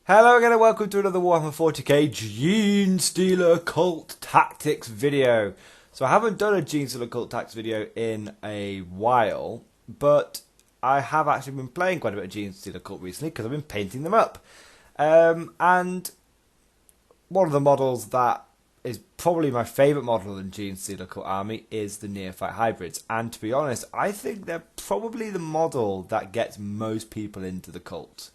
Hello again and welcome to another Warhammer 40K Genestealer Cult Tactics video. So I haven't done a Genestealer Cult Tactics video in a while, but I have actually been playing quite a bit of Genestealer Cult recently because I've been painting them up. And one of the models that is probably my favourite model in Genestealer Cult Army is the Neophyte hybrids. And to be honest, I think they're probably the model that gets most people into the cult.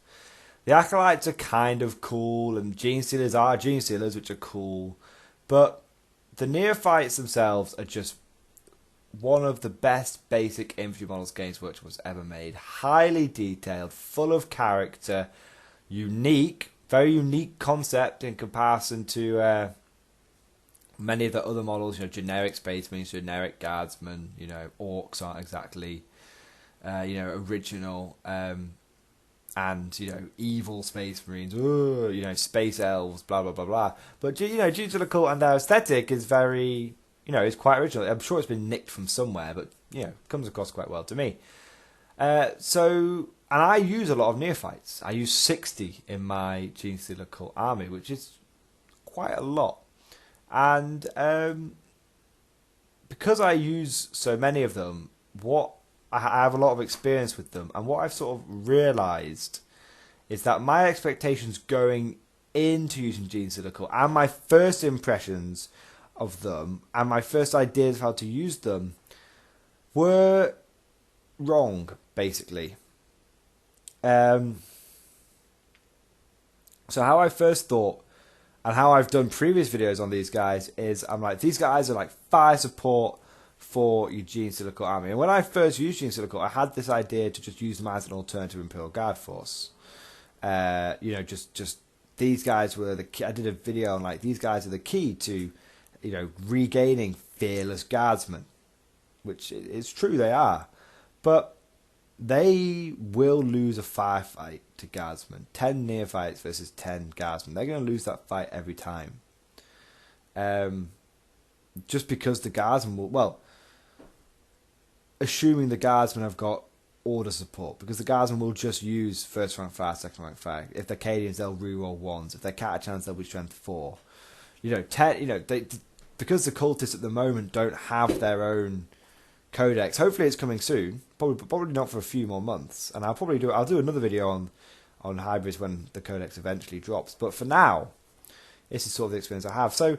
The Acolytes are kind of cool, and Genestealers are Genestealers, which are cool. But the Neophytes themselves are just one of the best basic infantry models Games Workshop has ever made. Highly detailed, full of character, unique, very unique concept in comparison to many of the other models. You know, generic Space Marines, generic Guardsmen. You know, Orcs aren't exactly original. And, evil Space Marines, Space Elves, blah, blah, blah, blah. But, due to the cult and their aesthetic is very, it's quite original. I'm sure it's been nicked from somewhere, but, comes across quite well to me. And I use a lot of Neophytes. I use 60 in my Genestealer Cult army, which is quite a lot. And because I use so many of them, I have a lot of experience with them, and what I've sort of realised is that my expectations going into using Genestealer Cult and my first impressions of them and my first ideas of how to use them were wrong, basically. So how I first thought, and how I've done previous videos on these guys, is I'm like, these guys are like fire support for your Genestealer Cult army. And when I first used Genestealer Cult, I had this idea to just use them as an alternative Imperial Guard force. Just these guys were the key. I did a video on these guys are the key to, regaining fearless guardsmen, which is true, they are, but they will lose a firefight to guardsmen. 10 Neophytes versus 10 guardsmen. They're going to lose that fight every time. Just because the guardsmen will, assuming the guardsmen have got order support, because the guardsmen will just use first rank fire, second rank fire. If they're Cadians, they'll reroll ones. If they're Catachans, they'll be strength 4. Because the cultists at the moment don't have their own codex. Hopefully, it's coming soon. Probably not for a few more months. And I'll do another video on hybrids when the codex eventually drops. But for now, this is sort of the experience I have. So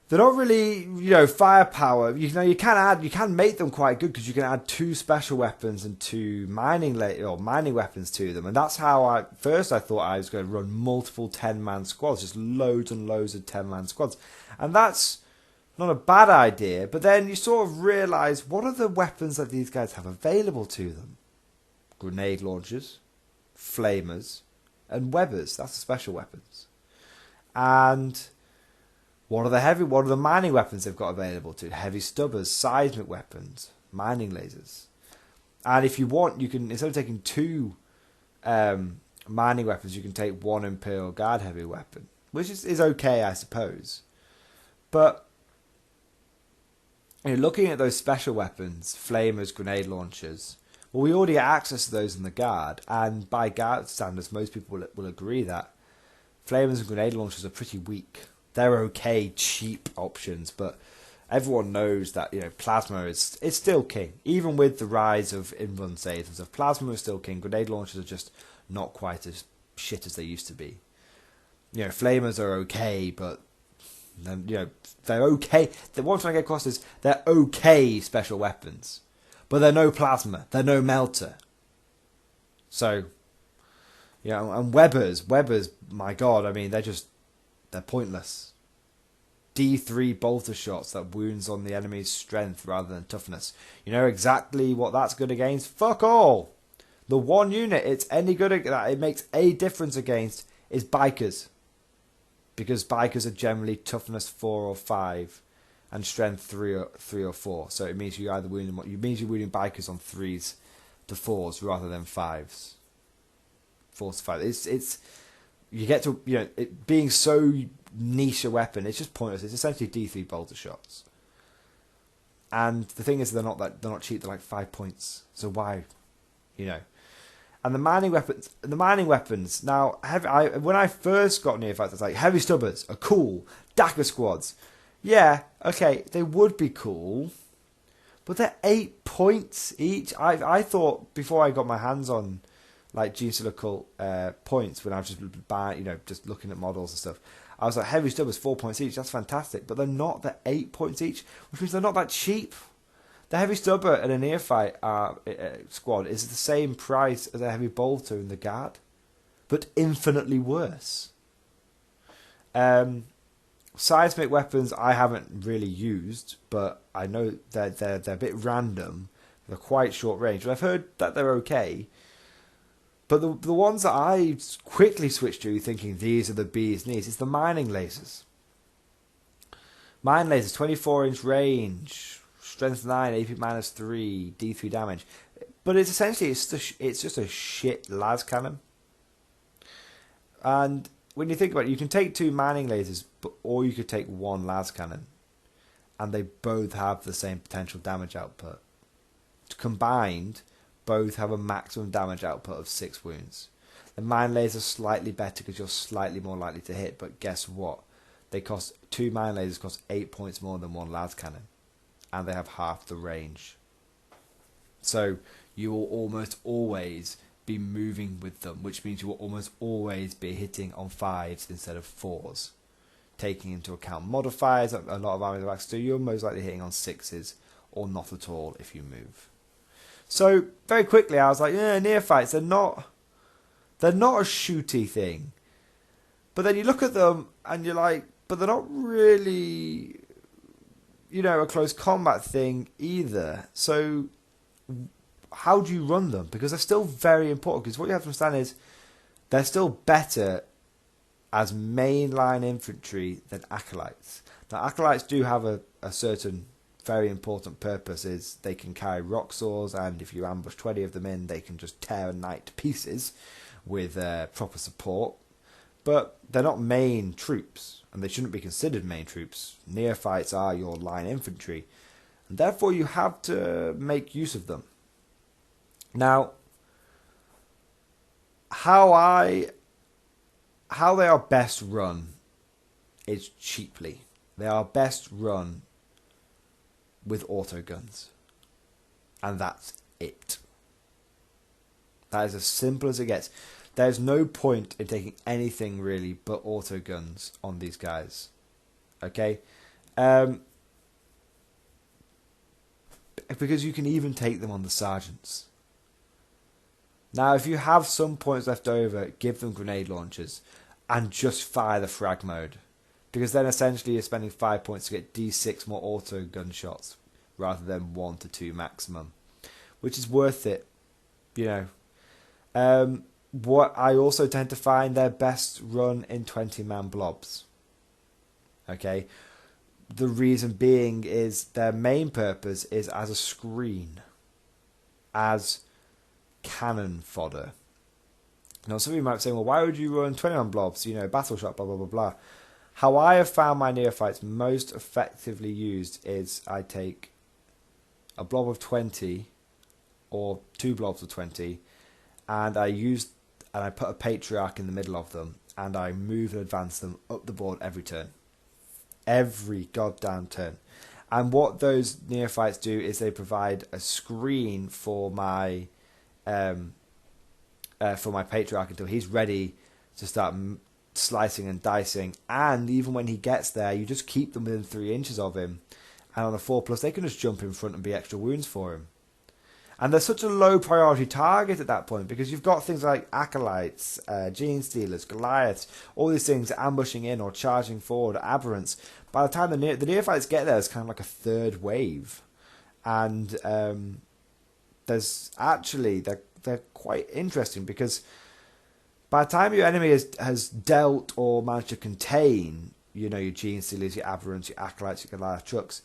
they're not really, firepower. You can make them quite good because you can add 2 special weapons and 2 mining weapons to them, and that's how I thought I was going to run multiple 10-man squads, just loads and loads of 10-man squads, and that's not a bad idea. But then you sort of realise, what are the weapons that these guys have available to them? Grenade launchers, flamers, and webbers. That's the special weapons. And what are the mining weapons they've got available to? Heavy stubbers, seismic weapons, mining lasers. And if you want, you can, instead of taking 2 mining weapons, you can take 1 Imperial Guard heavy weapon, which is okay, I suppose. But looking at those special weapons, flamers, grenade launchers, well, we already get access to those in the Guard, and by Guard standards, most people will agree that flamers and grenade launchers are pretty weak. They're okay, cheap options, but everyone knows that plasma is still king. Even with the rise of in-run saves and stuff, plasma is still king. Grenade launchers are just not quite as shit as they used to be. Flamers are okay, but they're okay. What I'm trying to get across is they're okay special weapons, but they're no plasma. They're no melter. So, and webbers, my God, I mean, they're pointless. D3 bolter shots that wounds on the enemy's strength rather than toughness. You know exactly what that's good against? Fuck all! The one unit it's any good at that it makes a difference against is bikers. Because bikers are generally toughness 4 or 5 and strength 3 or 4. So it means you're wounding bikers on 3s to 4s rather than 5s. 4s to 5. It's you get to, it being so niche a weapon, it's just pointless. It's essentially D3 bolter shots. And the thing is, they're not cheap. They're like 5 points. So why, And the mining weapons. Now, when I first got Neophytes, I was like, heavy stubbers are cool. Dagger squads. Yeah, okay, they would be cool. But they're 8 points each. I thought before I got my hands on like Genestealer cult points, when I was just buying, just looking at models and stuff, I was like, heavy stubbers 4 points each. That's fantastic. But they're not. They're 8 points each, which means they're not that cheap. The heavy stubber and a Neophyte squad is the same price as a heavy bolter in the guard, but infinitely worse. Seismic weapons I haven't really used, but I know they're a bit random. They're quite short range, and I've heard that they're okay. But the ones that I quickly switched to, thinking these are the bee's knees, is the mining lasers. Mine lasers, 24-inch range, strength 9, AP -3, D3 damage. But it's essentially it's just a shit las cannon. And when you think about it, you can take 2 mining lasers, or you could take 1 las cannon, and they both have the same potential damage output. Combined, both have a maximum damage output of 6 wounds. The mine lasers are slightly better because you're slightly more likely to hit, but guess what? 2 mine lasers cost 8 points more than 1 las cannon, and they have half the range. So you will almost always be moving with them, which means you will almost always be hitting on 5s instead of 4s. Taking into account modifiers, a lot of armies have access to, you're most likely hitting on 6s, or not at all if you move. So very quickly I was like, yeah, Neophytes, they're not a shooty thing. But then you look at them and you're like, but they're not really, a close combat thing either. So how do you run them? Because they're still very important. Because what you have to understand is they're still better as mainline infantry than acolytes. Now, acolytes do have a certain very important purpose. Is they can carry rock saws, and if you ambush 20 of them in, they can just tear a knight to pieces with proper support. But they're not main troops, and they shouldn't be considered main troops. Neophytes are your line infantry, and therefore you have to make use of them. Now, how they are best run is cheaply. They are best run with autoguns. And that's it. That is as simple as it gets. There's no point in taking anything really but autoguns on these guys. Okay? Because you can even take them on the sergeants. Now, if you have some points left over, give them grenade launchers and just fire the frag mode. Because then essentially you're spending 5 points to get D6 more auto gunshots rather than 1 to 2 maximum. Which is worth it, What I also tend to find they're best run in 20-man blobs. Okay? The reason being is their main purpose is as a screen. As cannon fodder. Now, some of you might be saying, well, why would you run 20-man blobs? Battle shot, blah, blah, blah, blah. How I have found my Neophytes most effectively used is I take a blob of 20 or 2 blobs of 20 and I put a Patriarch in the middle of them and I move and advance them up the board every turn. Every goddamn turn. And what those Neophytes do is they provide a screen for my Patriarch until he's ready to start slicing and dicing, and even when he gets there, you just keep them within 3 inches of him, and on a 4+, they can just jump in front and be extra wounds for him. And they're such a low priority target at that point, because you've got things like Acolytes, Genestealers, Goliaths, all these things ambushing in or charging forward, Aberrants. By the time the Neophytes get there, it's kind of like a third wave. And there's actually, they're quite interesting, because by the time your enemy has dealt or managed to contain, your Genestealers, your Aberrants, your Acolytes, your Goliath trucks,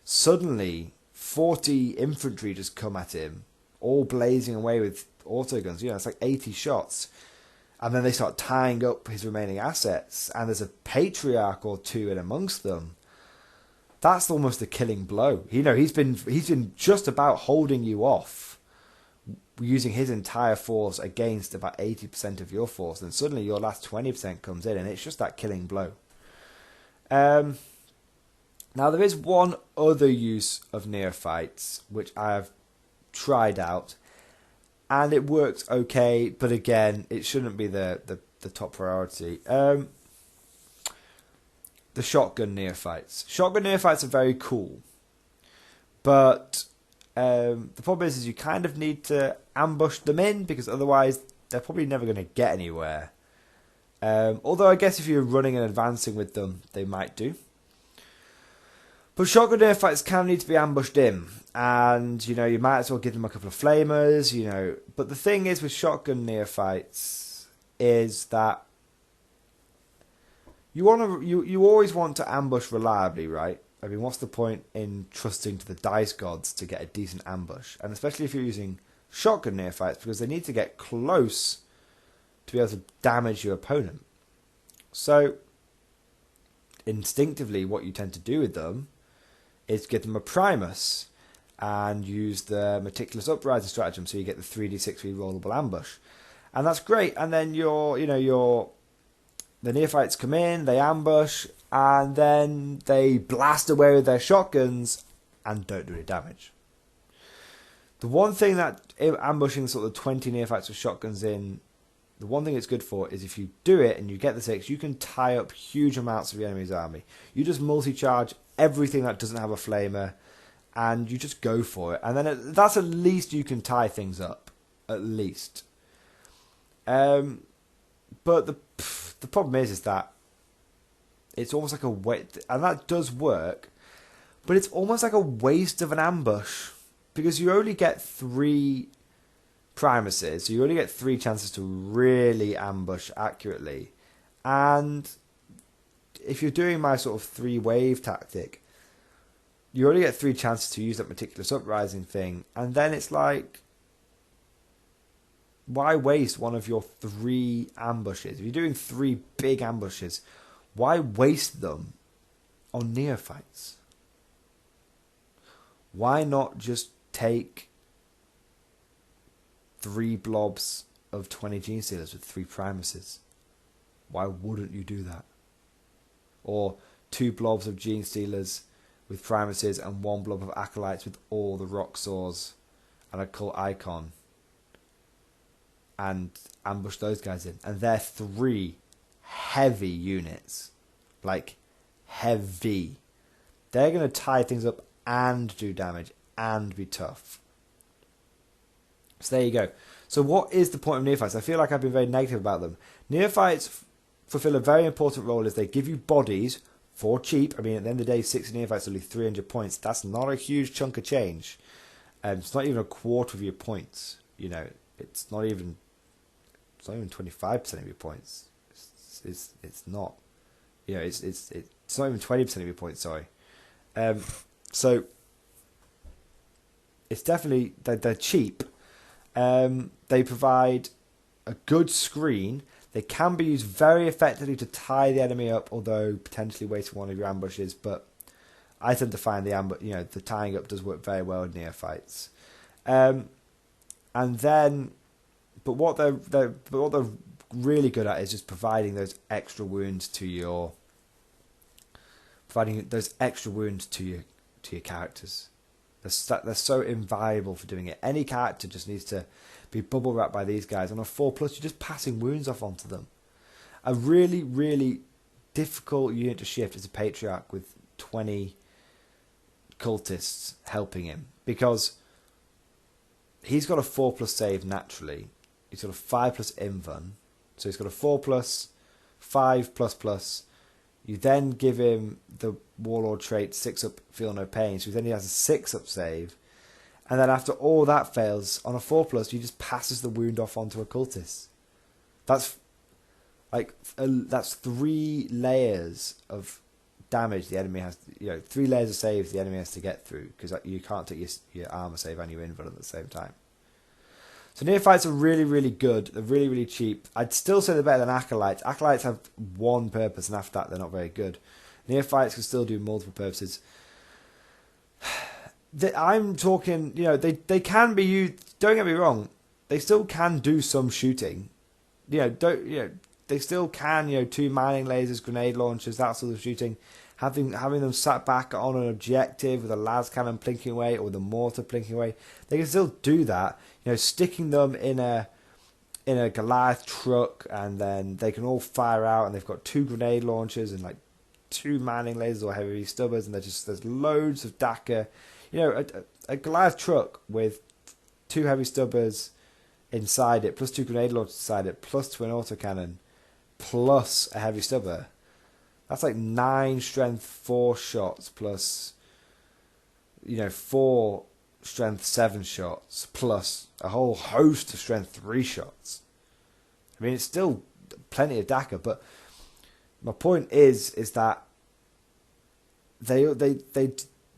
suddenly 40 infantry just come at him, all blazing away with autoguns. It's like 80 shots. And then they start tying up his remaining assets, and there's a Patriarch or 2 in amongst them. That's almost a killing blow. He's been just about holding you off using his entire force against about 80% of your force, and suddenly your last 20% comes in, and it's just that killing blow. Now, there is one other use of Neophytes, which I have tried out, and it works okay, but again, it shouldn't be the top priority. The shotgun Neophytes. Shotgun Neophytes are very cool, but the problem is you kind of need to ambush them in, because otherwise they're probably never going to get anywhere. Although I guess if you're running and advancing with them, they might do. But shotgun Neophytes can need to be ambushed in, and you might as well give them a couple of flamers, But the thing is with shotgun Neophytes is that you always want to ambush reliably, right? I mean, what's the point in trusting to the dice gods to get a decent ambush? And especially if you're using shotgun Neophytes, because they need to get close to be able to damage your opponent. So, instinctively, what you tend to do with them is give them a Primus and use the Meticulous Uprising stratagem, so you get the 3d6 rerollable ambush. And that's great. And then the Neophytes come in, they ambush, and then they blast away with their shotguns and don't do any damage. The one thing that ambushing sort of 20 Neophytes with shotguns in, the one thing it's good for is if you do it and you get the 6, you can tie up huge amounts of your enemy's army. You just multi-charge everything that doesn't have a flamer, and you just go for it. And then that's at least you can tie things up. At least. But the problem is that it's almost like a waste, and that does work, but it's almost like a waste of an ambush, because you only get 3 Primuses, so you only get 3 chances to really ambush accurately. And if you're doing my sort of 3-wave tactic, you only get 3 chances to use that Meticulous Uprising thing, and then it's like, why waste one of your 3 ambushes? If you're doing 3 big ambushes, why waste them on Neophytes? Why not just take 3 blobs of 20 Genestealers with 3 Primuses? Why wouldn't you do that? Or 2 blobs of Genestealers with Primuses and 1 blob of Acolytes with all the Rock Saws and a Cult Icon, and ambush those guys in. And they're 3 heavy units. Like, heavy. They're going to tie things up and do damage and be tough. So there you go. So what is the point of Neophytes? I feel like I've been very negative about them. Neophytes fulfill a very important role, as they give you bodies for cheap. I mean, at the end of the day, 6 Neophytes are only 300 points. That's not a huge chunk of change. It's not even a quarter of your points. It's not even 25% of your points. It's not. It's not even 20% of your points. Sorry. So it's definitely they're cheap. They provide a good screen. They can be used very effectively to tie the enemy up, although potentially wasting one of your ambushes. But I tend to find the tying up does work very well with Neophytes. And then, but what they're really good at is just providing those extra wounds to your characters. They're so invaluable for doing it. Any character just needs to be bubble wrapped by these guys. On a 4+, you're just passing wounds off onto them. A really, really difficult unit to shift is a Patriarch with 20 cultists helping him, because he's got a 4+ save naturally. He's got a 5+ invuln, so he's got a 4+, 5++. You then give him the Warlord trait 6-up, feel no pain, so then he has a 6-up save. And then after all that fails, on a 4+, he just passes the wound off onto a cultist. That's 3 layers of damage the enemy has. 3 layers of saves the enemy has to get through, because you can't take your armor save and your invuln at the same time. So Neophytes are really, really good. They're really, really cheap. I'd still say they're better than Acolytes. Acolytes have one purpose, and after that they're not very good. Neophytes can still do multiple purposes. I'm talking, they can be used. Don't get me wrong, they still can do some shooting. They still can, 2 mining lasers, grenade launchers, that sort of shooting. Having them sat back on an objective with a las cannon plinking away or the mortar plinking away, they can still do that. Sticking them in a Goliath truck, and then they can all fire out, and they've got 2 grenade launchers and like 2 mining lasers or heavy stubbers, and there's loads of DACA. A Goliath truck with 2 heavy stubbers inside it, plus 2 grenade launchers inside it, plus twin autocannon, plus a heavy stubber. That's like 9 strength 4 shots plus, 4 strength 7 shots plus a whole host of strength 3 shots. I mean, it's still plenty of DACA, but my point is that they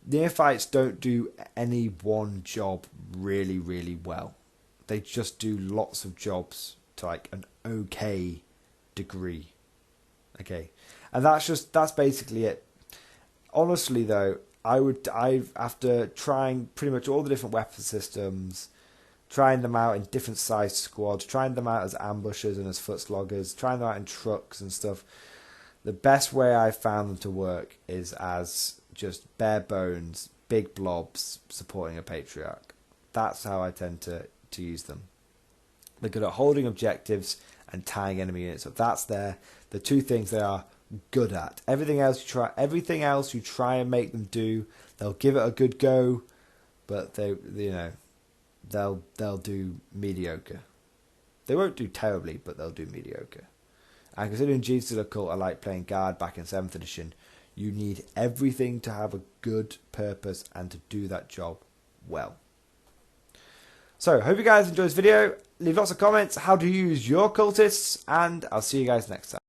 Neophytes don't do any one job really, really well. They just do lots of jobs to like an okay degree. Okay. And that's basically it. Honestly though, after trying pretty much all the different weapon systems, trying them out in different sized squads, trying them out as ambushers and as footsloggers, trying them out in trucks and stuff, the best way I've found them to work is as just bare bones, big blobs supporting a patriarch. That's how I tend to use them. They're good at holding objectives and tying enemy units up. That's the 2 things they are good at. Everything else you try and make them do, they'll give it a good go, but they'll do mediocre. They won't do terribly, but they'll do mediocre. And considering Genestealer Cult, I like playing guard back in 7th edition, you need everything to have a good purpose and to do that job well. So, hope you guys enjoyed this video. Leave lots of comments how to use your cultists, and I'll see you guys next time.